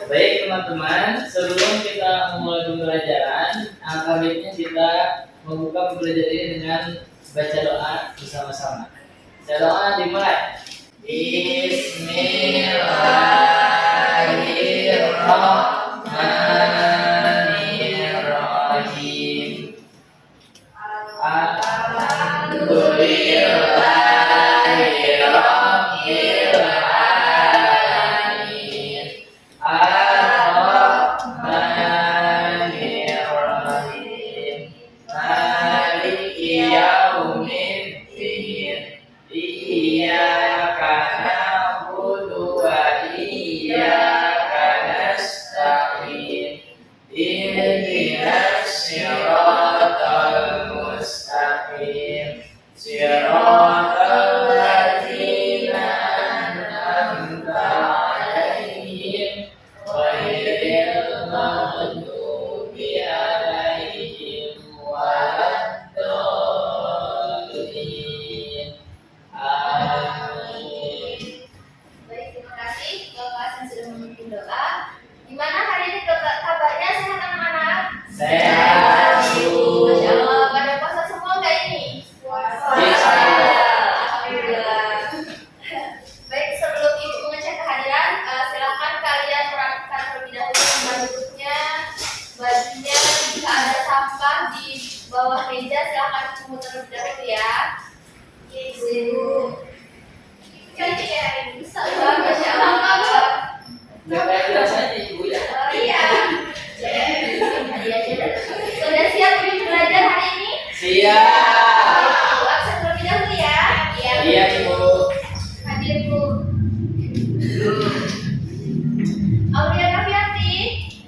Baik teman-teman, sebelum kita memulai pembelajaran, alangkah baiknya kita membuka pembelajaran ini dengan baca doa bersama-sama. Baca doa dimulai. Bismillahirrahmanirrahim. Alhamdulillahirabbil alamin. Ar-Rahmanirrahim. Maliki yaumiddin. Iyyaka na'budu wa iyyaka nasta'in. Ihdinas siratal mustaqim. Siratal ladzina an'amta 'alaihim ghairil maghdubi 'alaihim waladdallin. Amin. Baik, terima kasih kelas yang sudah memimpin doa. Gimana hari ini kabarnya, sehat anak-anak? Sehat, Bu. Masya Allah, pada puasa semua nggak ini? Puasa. Alhamdulillah. Baik, sebelum Ibu mengecek kehadiran, silakan kalian merapikan terlebih dahulu bajunya, jika ada sampah di bawah meja silakan pungut terlebih dahulu ya. Ibu. Cantik ya hari ini. Bisa, Masya Allah. Jangan biasanya Ibu ya. Oh iya. Sudah siap untuk belajar hari ini? Siap. Ibu absen terlebih dahulu ya. Iya, Ibu. Hadir Bu. Aulia Kafiati.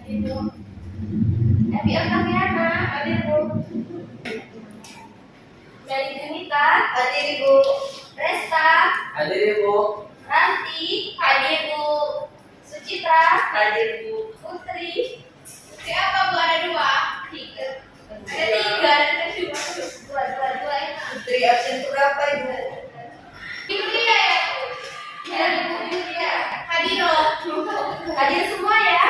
Hadir Bu. Evi Kafiana. Hadir Bu. Dari Junita. Hadir Ibu. Resta. Hadir Ibu. Ranti. Hadir Bu. Sucitra. Hadir Bu. Putri. Siapa Bu? Ada dua. Tiga. Ada tiga. Ada dua. Dua ya. Putri absen berapa Ibu? Ibu Lia ya. Ya, Ibu Lia. Hadir loh. Hadir semua ya.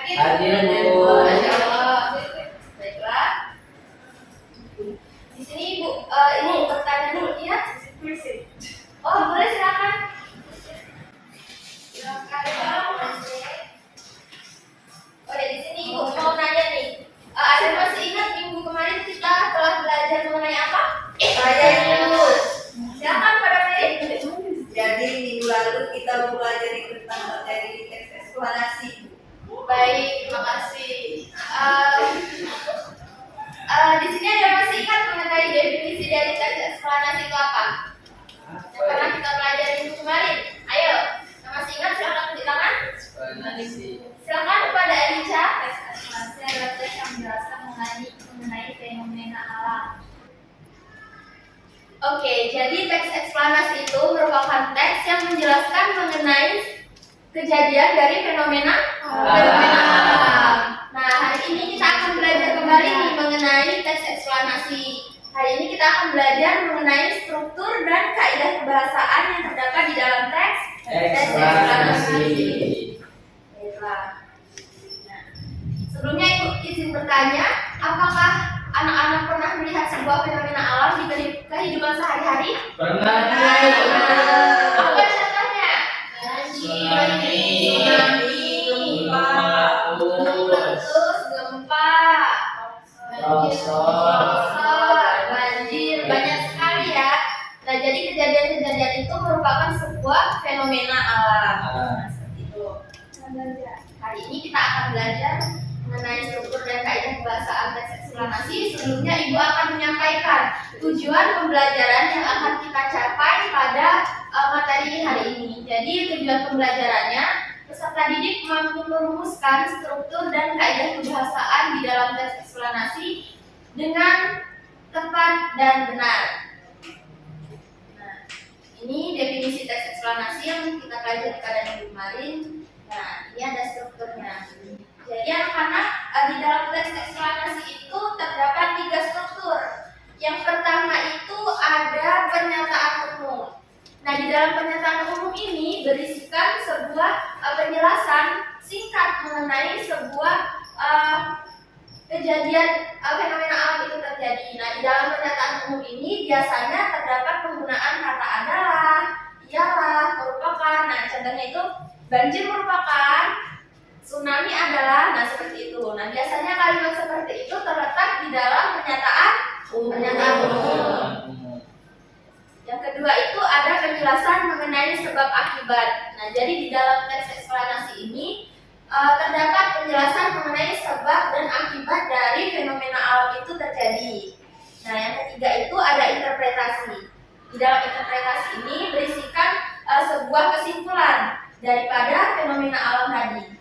Hadir, Bu. Masya Allah. Baiklah. Di sini Ibu, ini bertanya dulu ya. Oh, boleh silakan. Oh ya, di sini Ibu mau nanya nih. Ada masih ingat minggu kemarin kita telah belajar mengenai apa? Saya Ibu. Silakan pada Mary. Jadi minggu lalu kita mempelajari tentang materi teks eksplanasi. Baik, terima kasih. Di sini ada masih ingat mengenai definisi dari teks eksplanasi itu apa? Yang pernah kita pelajari minggu kemarin. Ayo, yang masih ingat silakan tunjuk tangan. Eksplanasi. Silakan kepada Alicia. Teks eksplanasi adalah teks yang menjelaskan mengenai fenomena alam. Oke, jadi teks eksplanasi itu merupakan teks yang menjelaskan mengenai kejadian dari fenomena alam. Nah, hari ini kita akan belajar kembali nih mengenai teks eksplanasi. Hari ini kita akan belajar mengenai struktur dan kaidah kebahasaan yang terdapat di dalam teks Eksplanasi. Baiklah. Nah, sebelumnya Ibu izin bertanya, apakah anak-anak pernah melihat sebuah fenomena alam di kehidupan sehari-hari? Pernah, Bu. Apa contohnya? Tsunami, Gempa, gunung meletus, terus gempa, longsor, banjir, banyak sekali ya. Nah, jadi kejadian-kejadian itu merupakan sebuah fenomena alam. Nah, seperti itu. Hari ini kita akan belajar mengenai struktur dan kaidah kebahasaan teks eksplanasi. Sebelumnya Ibu akan menyampaikan tujuan pembelajaran yang akan kita capai pada materi hari ini. Jadi tujuan pembelajarannya, peserta didik mampu merumuskan struktur dan kaidah kebahasaan di dalam teks eksplanasi dengan tepat dan benar. Nah, ini definisi teks eksplanasi yang kita pelajari pada minggu kemarin. Nah, ini ada strukturnya. Jadi anak-anak, di dalam teks eksplanasi itu terdapat 3 struktur. Yang pertama itu ada pernyataan umum. Nah, di dalam pernyataan umum ini berisikan sebuah penjelasan penjelasan singkat mengenai sebuah kejadian fenomena alam itu terjadi. Nah, di dalam pernyataan umum ini biasanya terdapat penggunaan kata adalah, ialah, merupakan. Nah, contohnya itu banjir merupakan, tsunami adalah, nah seperti itu. Nah, biasanya kalimat seperti itu terletak di dalam pernyataan umum. Yang kedua itu ada penjelasan mengenai sebab akibat. Nah, jadi di dalam teks eksplanasi ini terdapat penjelasan mengenai sebab dan akibat dari fenomena alam itu terjadi. Nah, yang ketiga itu ada interpretasi. Di dalam interpretasi ini berisikan sebuah kesimpulan daripada fenomena alam tadi.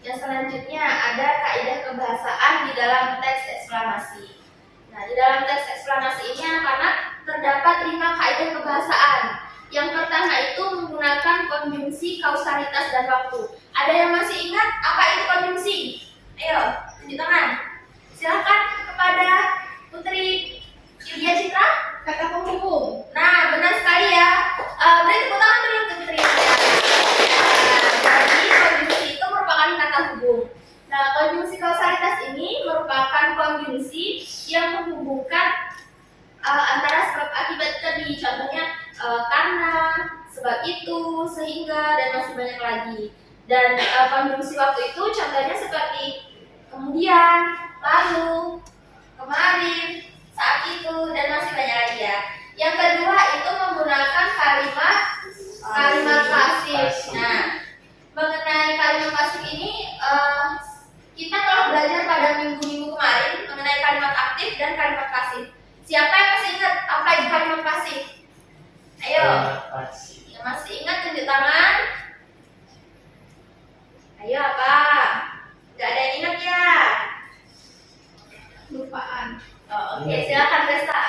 Yang selanjutnya ada kaidah kebahasaan di dalam teks eksplanasi. Nah, di dalam teks eksplanasi ini anak-anak terdapat 5 kaidah kebahasaan. Yang pertama itu menggunakan konjungsi, kausalitas, dan waktu. Ada yang masih ingat apa itu konjungsi? Ayo, tunjuk tangan. Silakan kepada Putri Yulia Citra. Kata penghubung. Nah, benar sekali ya. Beri tepuk tangan dulu untuk Putri Yulia. Jadi konjungsi itu merupakan kata hubung. Nah, konjungsi kausalitas ini merupakan konjungsi yang menghubungkan antara sebab akibat tadi. Contohnya karena, sebab itu, sehingga, dan masih banyak lagi. Dan konjungsi waktu itu contohnya seperti kemudian, lalu, kemarin, saat itu, dan masih banyak lagi ya. Yang kedua itu menggunakan kalimat pasif. Nah, mengenai kalimat pasif ini kita telah belajar pada minggu-minggu kemarin mengenai kalimat aktif dan kalimat pasif. Siapa yang masih ingat apa itu kalimat pasif? Ayo. Yang masih ingat tunjuk tangan. Ayo apa? Gak ada yang ingat ya? Lupaan. Oh, oke, silakan Resta.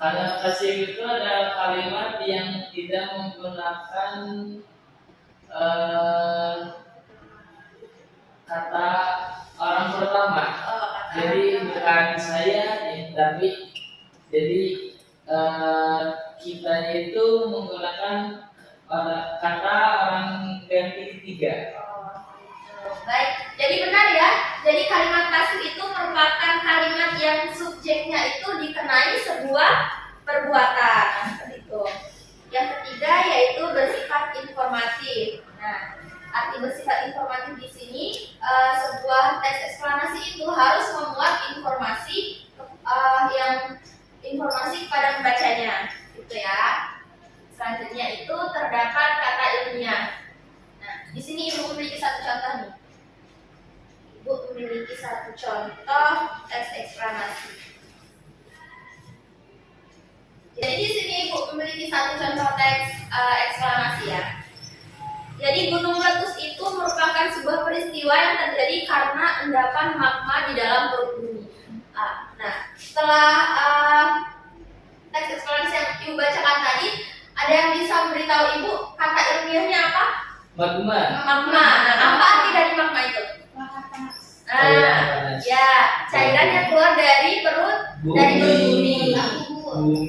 Kalimat pasif itu adalah kalimat yang tidak menggunakan kata orang pertama. Jadi bukan saya, tapi jadi kita itu menggunakan kata orang yang ketiga. Baik, jadi benar ya. Jadi kalimat pasif itu merupakan kalimat yang subjeknya itu dikenai sebuah perbuatan. Nah, seperti itu. Yang ketiga yaitu bersifat informatif. Nah, arti bersifat informatif di sini sebuah teks eksplanasi itu harus memuat informasi informasi kepada pembacanya, gitu ya. Selanjutnya itu terdapat kata ilmiah. Nah, di sini Ibu memiliki satu contoh nih. Ibu memiliki satu contoh teks eksplanasi. Jadi di sini Ibu memiliki satu contoh teks eksplanasi ya. Jadi gunung meletus itu merupakan sebuah peristiwa yang terjadi karena endapan magma di dalam perut bumi. Nah, setelah teks eksplanasi yang Ibu bacakan tadi, ada yang bisa memberitahu Ibu kata ilmiahnya apa? Magma. Nah, apa arti dari magma itu? Ya, cairan yang keluar dari perut bumi.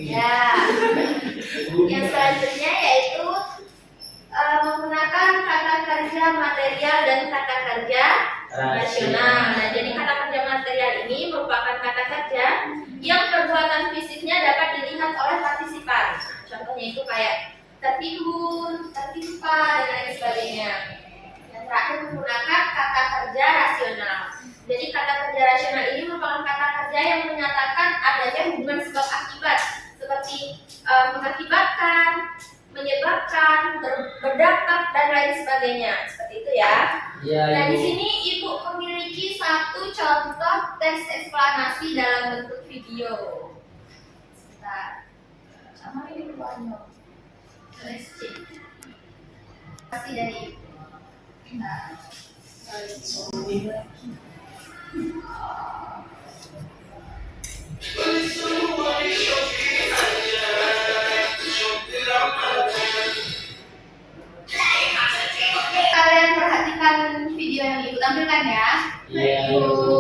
Ya. Yang selanjutnya yaitu menggunakan kata kerja material dan kata kerja rasional. Nah, jadi kata kerja material ini merupakan kata kerja yang perbuatan fisiknya dapat dilihat oleh partisipan. Contohnya itu kayak tertimbun, tertimpa, dan lain sebagainya. Yang terakhir menggunakan kata kerja rasional. Jadi kata kerja rasional ini merupakan kata kerja yang menyatakan adanya hubungan sebab akibat, seperti mengakibatkan, menyebabkan, berdampak, dan lain sebagainya. Seperti itu ya. Ya, Nah, di Ibu. sini Ibu memiliki satu contoh teks eksplanasi dalam bentuk video. Sebentar. Sama ini berbanyak. Let's check. Masih dari nah. Kalian perhatikan video yang Ibu tampilkan ya. Iya, Ibu Ibu.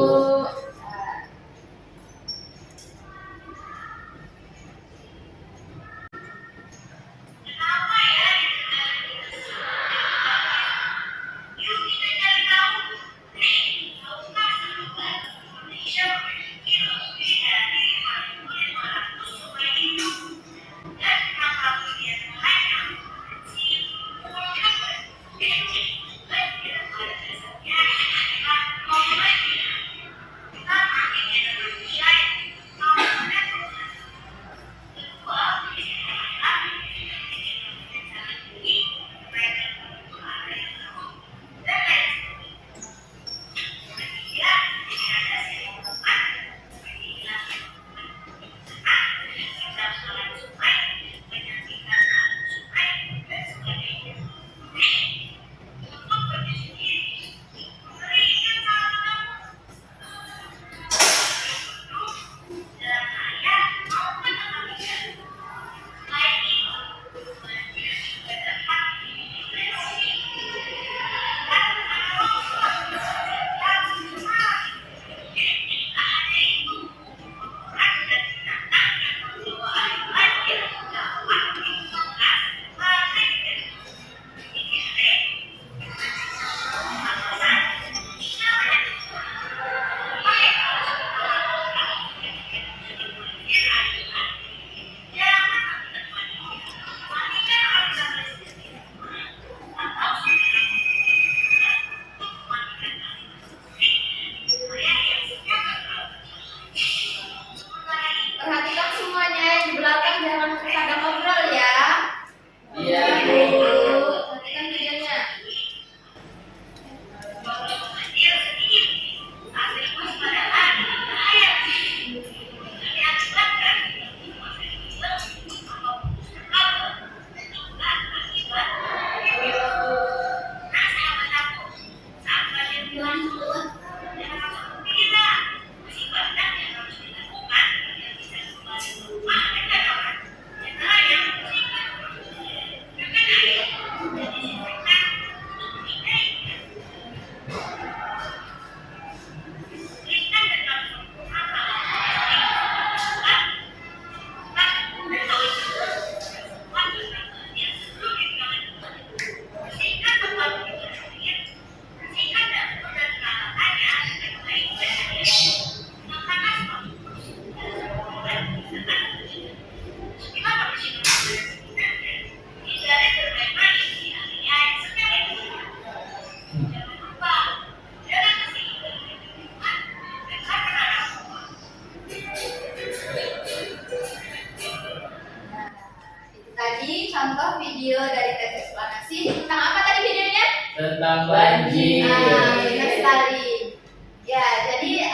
tentang banjir. Benar sekali. Ya, jadi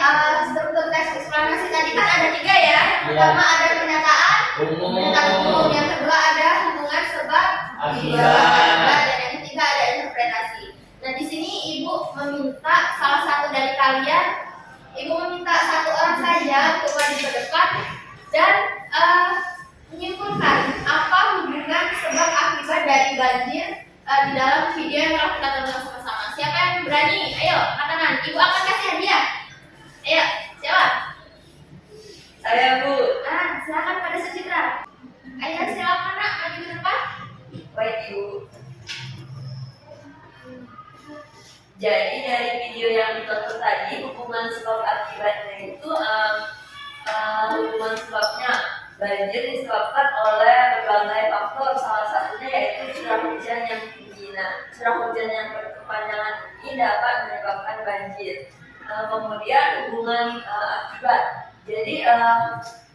struktur teks eksplanasi tadi kan ada 3 ya. Pertama ada pernyataan umum, yang kedua ada hubungan sebab akibat, dan yang ketiga ada interpretasi. Nah, di sini Ibu meminta salah satu dari kalian, Ibu meminta 1 orang saja untuk maju ke depan dan menyimpulkan apa hubungan sebab akibat dari banjir di dalam video yang telah kita tonton sama-sama. Siapa yang berani? Ayo, angkat tangan. Ibu akan kasih hadiah. Ayo, siapa? Saya Bu. Silakan pada Sucitra. Ayo, silakan nak maju ke depan. Baik Ibu. Jadi dari video yang ditonton tadi, hubungan sebab akibatnya itu hubungan sebabnya banjir disebabkan oleh berbagai faktor. Salah satunya yaitu curah hujan yang tinggi. Nah, curah hujan yang berkepanjangan ini dapat menyebabkan banjir. Kemudian hubungan akibat. Jadi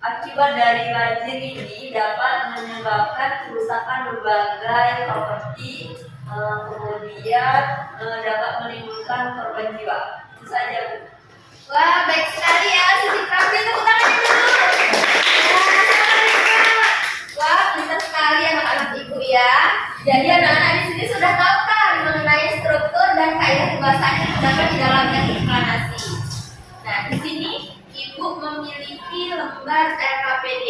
akibat dari banjir ini dapat menyebabkan kerusakan berbagai properti, kemudian dapat menimbulkan korban jiwa. Itu saja Bu. Wah, baik sekali ya, Sucitra. Tepuk tangan dulu. Wah, pintar sekali anak-anak Ibu ya. Jadi anak-anak di sini sudah tahu kan mengenai struktur dan kaidah kebahasaan yang terdapat di dalam teks eksplanasi. Nah, di sini Ibu memiliki lembar RKPD.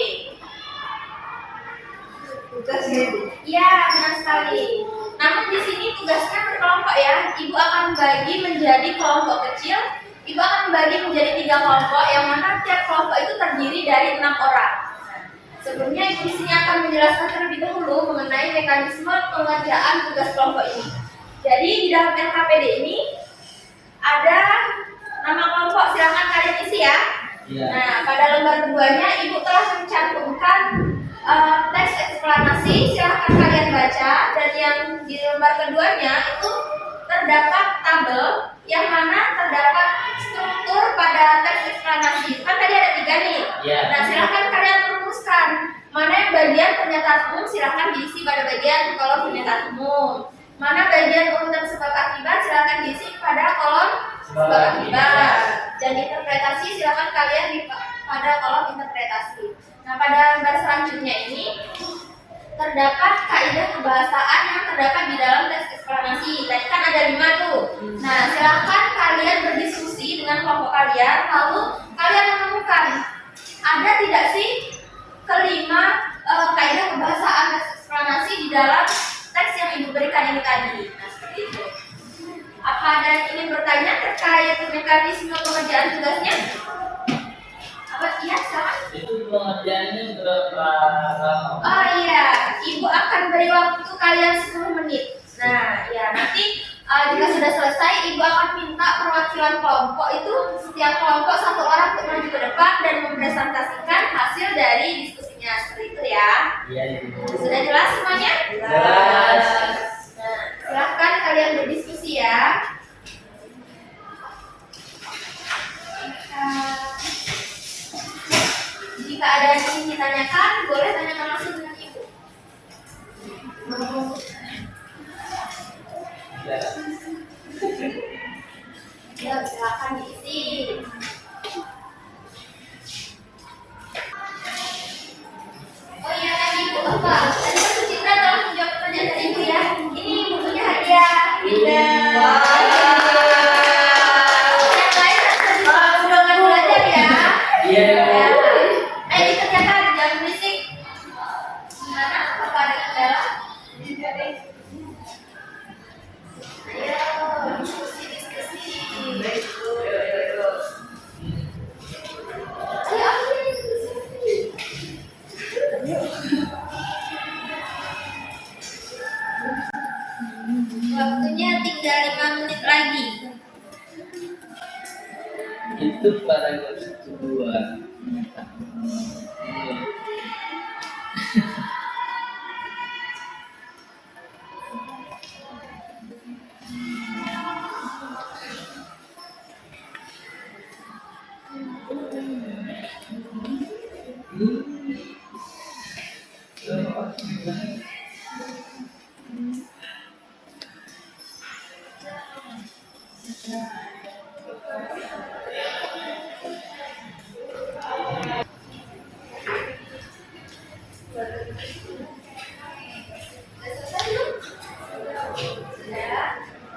Tugasnya Bu. Iya, benar sekali. Namun di sini tugasnya berkelompok ya. Ibu akan bagi menjadi kelompok kecil. Ibu akan bagi menjadi 3 kelompok yang mana tiap kelompok itu terdiri dari 6 orang. Sebelumnya Ibu di sini akan menjelaskan terlebih dahulu mengenai mekanisme pengerjaan tugas kelompok ini. Jadi di dalam RKPD ini ada nama kelompok, silakan kalian isi ya. Nah, pada lembar keduanya Ibu telah mencantumkan teks eksplanasi, silahkan kalian baca. Dan yang di lembar keduanya itu terdapat tabel yang mana terdapat struktur pada teks eksplanasi. Kan tadi ada 3 nih. Nah, silahkan kalian rumuskan mana yang bagian pernyataan umum, silahkan diisi pada bagian kolom pernyataan umum. Mana bagian urutan sebab akibat, silahkan diisi pada kolom sebab akibat. Dan interpretasi silahkan kalian di pada kolom interpretasi. Nah, pada lembar selanjutnya ini terdapat kaidah kebahasaan yang terdapat di dalam teks eksplanasi. Tadi kan ada 5 tuh. Nah, silahkan kalian berdiskusi dengan kelompok kalian, lalu kalian menemukan ada tidak sih kelima kaidah kebahasaan teks eksplanasi di dalam teks yang Ibu berikan ini tadi. Nah, seperti itu. Apa ada yang ingin bertanya terkait mekanisme pengerjaan tugasnya? Apa? Iya, silakan. Itu pengerjaannya berapa lama? Oh iya, Ibu akan beri waktu kalian 10 menit. Nah, ya nanti jika sudah selesai, Ibu akan minta perwakilan kelompok itu setiap kelompok 1 orang untuk maju ke depan dan mempresentasikan hasil dari diskusinya. Seperti itu ya. Iya, Ibu. Sudah jelas semuanya? Jelas. Nah, silahkan kalian berdiskusi ya. Jika ada yang ingin ditanyakan, boleh tanyakan langsung dengan Ibu. Ya, silakan diisi. Oh iya, tadi Ibu apa? Tadi kan Sucitra telah menjawab pertanyaan dari Ibu ya. Ini bukunya hadiah. Yang lain sudah nggak belajar ya. Iya. Ayo dikerjakan, jangan berisik. Gimana? Apa ada kendala? Ayo, diskusi. Ayo, diskusi. Waktunya tinggal 5 menit lagi. Itu paragraf kedua. Sudah.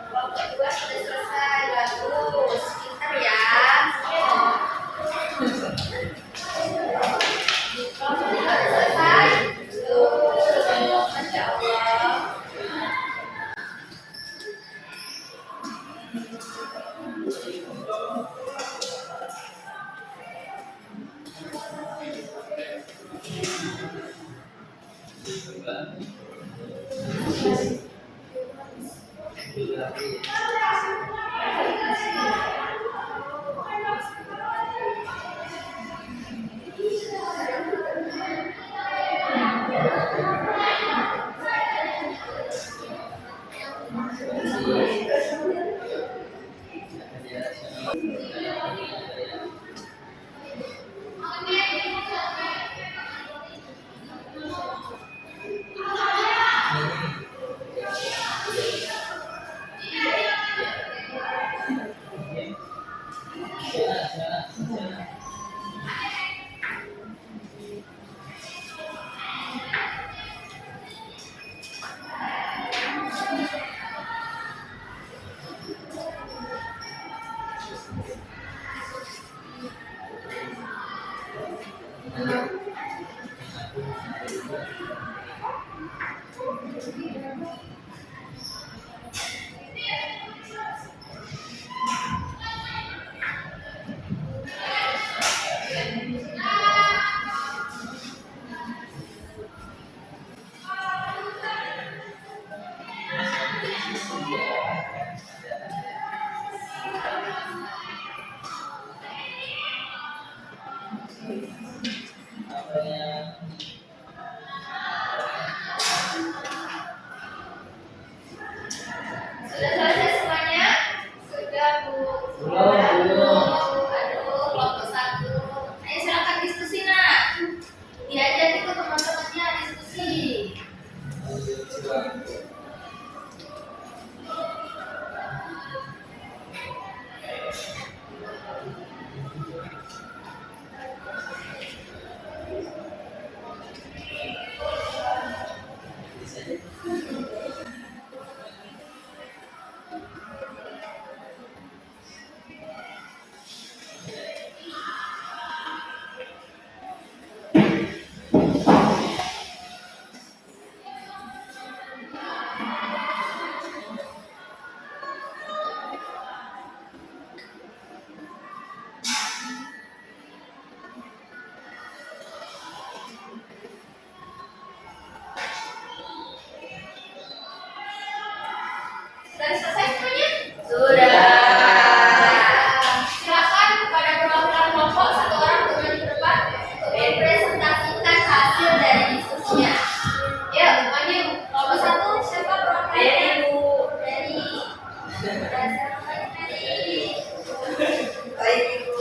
Kelompok 2 sudah selesai. Bagus. Pintar ya. Kelompok 3 sudah selesai. Tuh, Masya Allah. Sudah selesai semuanya? Sudah, Bu. Belum. Aduh, kelompok 1. Ayo silakan diskusi, nak. Diajak itu teman-temannya diskusi. Sudah selesai semuanya? Sudah. Silakan kepada perwakilan kelompok 1 orang untuk maju ke depan untuk mempresentasikan hasil dari diskusinya. Yuk, maju. Kelompok 1 siapa perwakilannya? Dari Bu. Dari. Dan siapa lagi dari? Baik Ibu.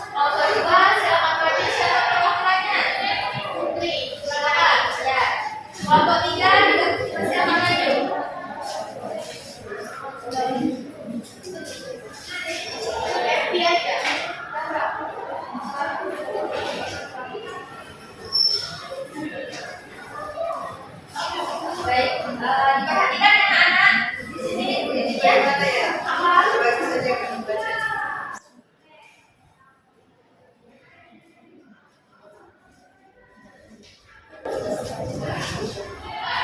Kelompok 2 silakan maju. Siapa perwakilannya? Putri. Silakan. Ya. Kelompok 3 juga silakan maju. Happy aja. Baik, diperhatikan ya anak-anak. Di sini ya.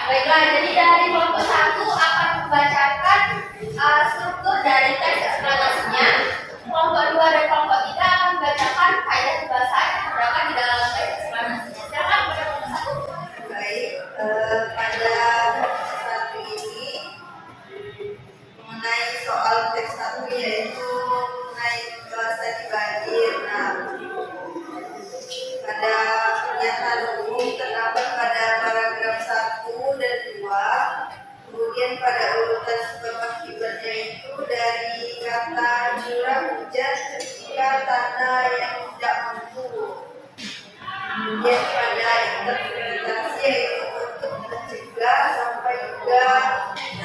Baiklah, jadi dari kelompok 1 akan membacakan struktur dari teks eksplanasinya. Kelompok 2 dan kelompok 3 akan membacakan kaidah kebahasaan yang terdapat di dalam teks eksplanasinya. Silakan pada kelompok 1. Baik, pada satu ini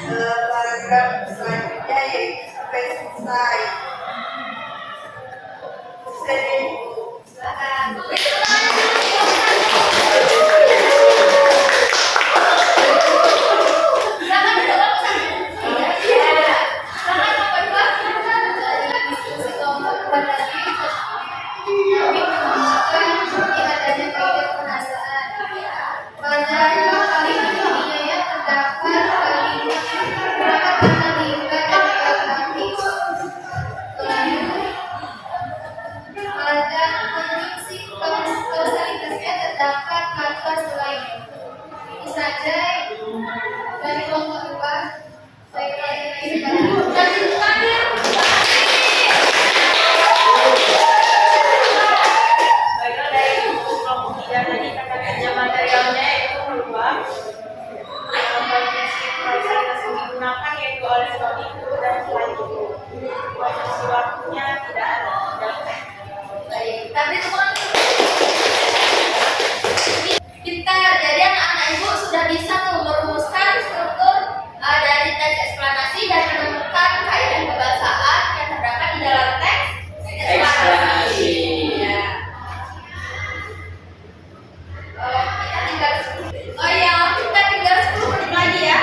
paragraf selanjutnya yaitu sampai selesai. Jadi, silakan. Dari kelompok 2 Baiklah, dari kelompok 3 tadi kata-katanya materialnya itu berupa fasilitas yang digunakan yaitu oleh sebab itu dan selain itu proses waktunya tidak ada. Baik, tapi teman pintar. Jadi anak-anak ibu sudah bisa tuh merumuskan struktur dari teks eksplanasi dan menemukan kaidah kebahasaan yang terdapat di dalam teks eksplanasi. Ya. Kita tinggal 10 menit lagi ya.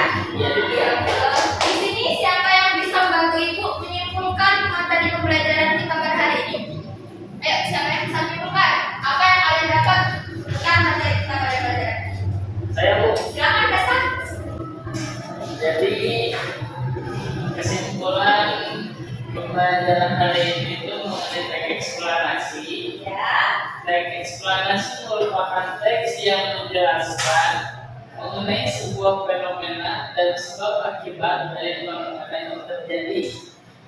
Di sini siapa yang bisa membantu ibu menyimpulkan materi pembelajaran kita pada hari ini? Ayo, siapa yang bisa menyimpulkan apa yang kalian dapat tentang materi kita pada pelajaran? Saya Bu. Silakan Kasan. Jadi kesimpulan pembelajaran hari ini itu mengenai teks eksplanasi. Ya. Teks eksplanasi merupakan teks yang menjelaskan mengenai sebuah fenomena dan sebab akibat dari fenomena yang terjadi.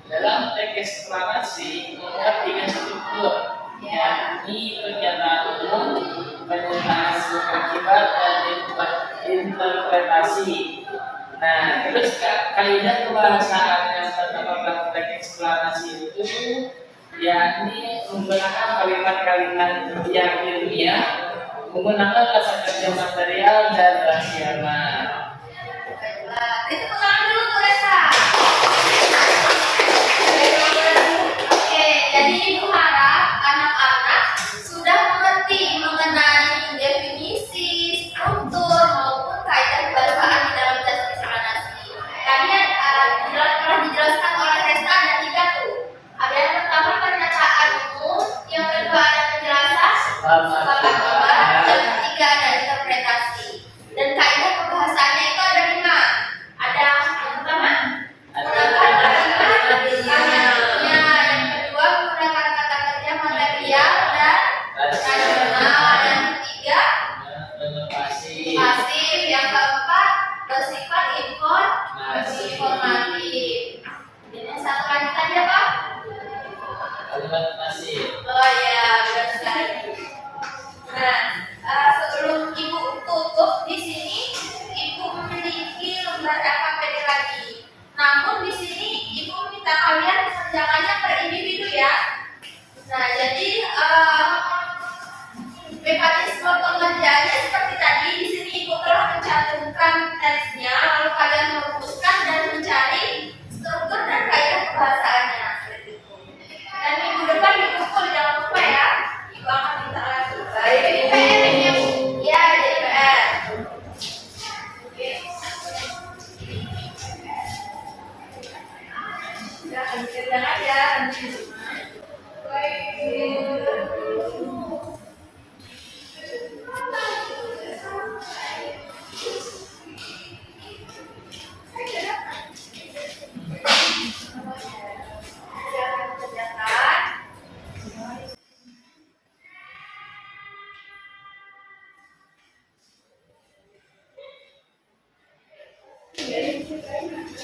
Dalam teks eksplanasi memuat 3 struktur, yakni pernyataan umum, pernyataan sebab akibat, dan interpretasi. Nah, terus kaidah kebahasaan yang terdapat dalam teks eksplanasi itu yakni menggunakan kalimat-kalimat yang ilmiah, menggunakan kata kerja material dan rasional. Baiklah, itu pengaruh dulu tuh Resa. Oke, jadi ibu harap anak-anak sudah mengerti mengenai definisi, struktur maupun kaidah kebahasaan di dalam teks eksplanasi. Tadi telah dijelaskan oleh Resa ada 3 tuh. Ada yang pertama pernyataan umum, yang kedua ada penjelasan, sebab akibat, dan yang ketiga ada interpretasi. Dan kaidah kebahasaannya itu ada 5. Ada yang pertama menggunakan kalimatnya, yang kedua menggunakan kata kerja material dan rasional, yang ketiga pasif, yang keempat bersifat informatif. Dan yang satu lagi tadi apa? Kalimat masih. Oh ya, benar sekali. Nah, sebelum ibu tutup di sini, ibu memiliki lembar LKPD lagi. Namun di sini ibu minta kalian mengerjakannya per individu ya. Nah, jadi mekanisme pengerjaannya seperti tadi. Di sini ibu telah mencantumkan teksnya, lalu kalian merumuskan dan mencari struktur dan kaidah kebahasaannya. Dan minggu depan dikumpul, jangan lupa ya. Ibu akan minta lagi. Baik. DPR ini Bu. Ya, DPR. Oke. Silakan dikerjakan aja. Silakan kerjakan.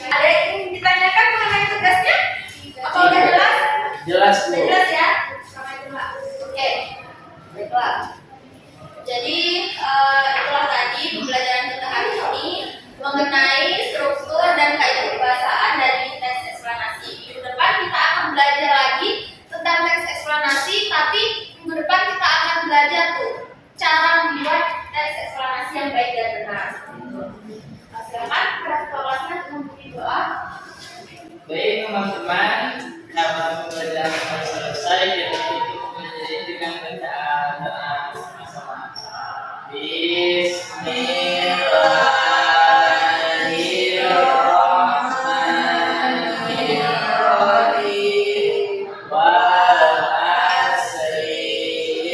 Ada yang ingin ditanyakan mengenai tugasnya? Apa udah jelas? Jelas Bu. Udah jelas ya? Oke. Baiklah. Jadi itulah tadi pembelajaran kita hari ini mengenai struktur dan kaidah kebahasaan dari teks eksplanasi. Minggu depan kita akan belajar lagi tentang teks eksplanasi, tapi minggu depan kita akan belajar tuh cara membuat teks eksplanasi yang baik dan benar. Silakan kelas kelasnya untuk teman-teman, karena pembelajaran sudah selesai, jadi kita menjadi dengan bacaan doa bersama-sama. Bismillahirrahmanirrahim. Wal asri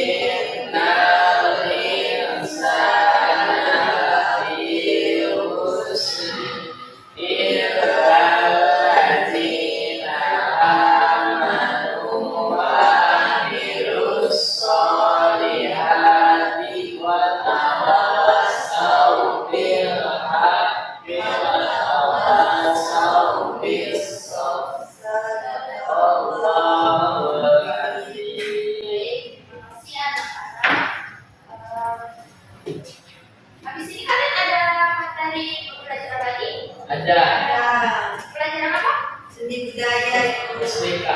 innal insana lafi khusr illa alladzina amanu wa amilus solihati wa tawassaw bil haqqi wa tawassaw bis sabr. Allahul Azim. Makasih anak-anak. Habis ini kalian ada materi pelajaran lagi? Ada Pelajaran apa? Seni budaya SBK.